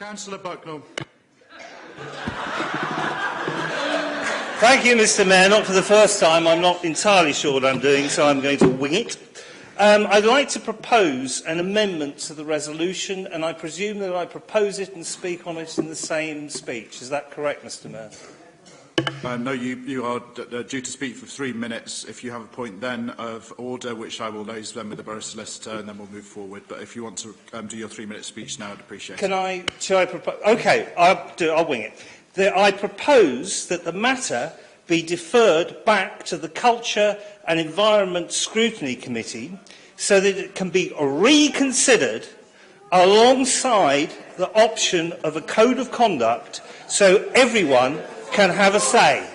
Councillor Bucknell. Thank you, Mr Mayor. Not for the first time. I'm not entirely sure what I'm doing, so I'm going to wing it. I'd like to propose an amendment to the resolution, and I presume that I propose it and speak on it in the same speech. Is that correct, Mr Mayor? No, you are due to speak for 3 minutes. If you have a point then of order, which I will raise then with the Borough Solicitor, and then we'll move forward. But if you want to do your 3-minute speech now, I'd appreciate it. Shall I propose? OK, I'll wing it. I propose that the matter be deferred back to the Culture and Environment Scrutiny Committee so that it can be reconsidered alongside the option of a code of conduct so everyone can have a say.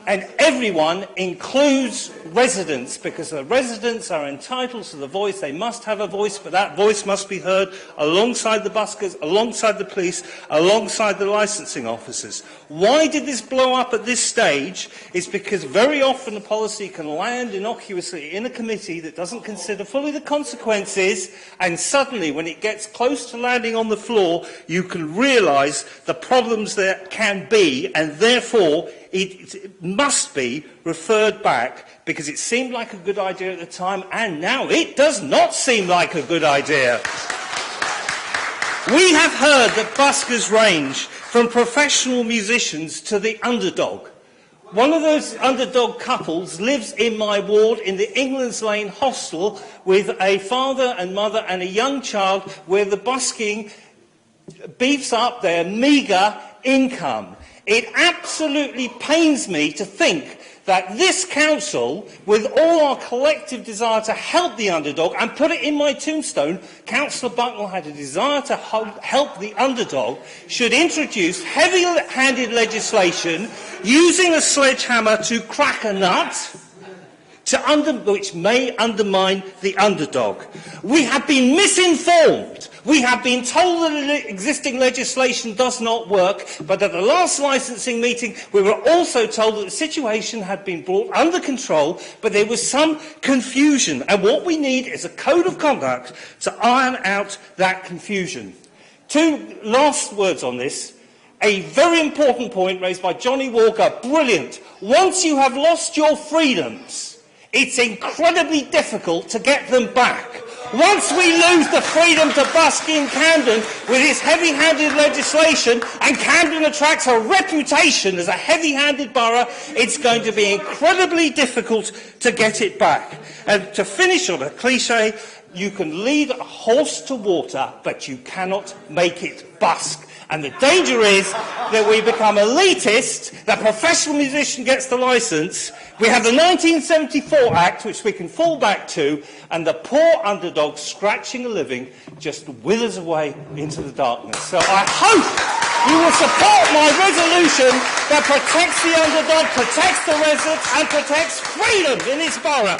And everyone includes residents, because the residents are entitled to the voice. They must have a voice, but that voice must be heard alongside the buskers, alongside the police, alongside the licensing officers. Why did this blow up at this stage? It's because very often a policy can land innocuously in a committee that doesn't consider fully the consequences, and suddenly, when it gets close to landing on the floor, you can realise the problems there can be, and therefore it must be referred back, because it seemed like a good idea at the time, and now it does not seem like a good idea. We have heard that buskers range from professional musicians to the underdog. One of those underdog couples lives in my ward in the England's Lane hostel with a father and mother and a young child, where the busking beefs up their meagre income. It absolutely pains me to think that this council, with all our collective desire to help the underdog, and put it in my tombstone, Councillor Bucknell had a desire to help the underdog, should introduce heavy-handed legislation using a sledgehammer to crack a nut, which may undermine the underdog. We have been misinformed. We have been told that the existing legislation does not work, but at the last licensing meeting we were also told that the situation had been brought under control, but there was some confusion, and what we need is a code of conduct to iron out that confusion. 2 last words on this. A very important point raised by Johnny Walker. Brilliant. Once you have lost your freedoms, it's incredibly difficult to get them back. Once we lose the freedom to busk in Camden with its heavy-handed legislation, and Camden attracts a reputation as a heavy-handed borough, it's going to be incredibly difficult to get it back. And to finish on a cliché, you can lead a horse to water, but you cannot make it busk. And the danger is that we become elitist, the professional musician gets the licence, we have the 1974 Act, which we can fall back to, and the poor underdog scratching a living just withers away into the darkness. So I hope you will support my resolution that protects the underdog, protects the residents, and protects freedom in this borough.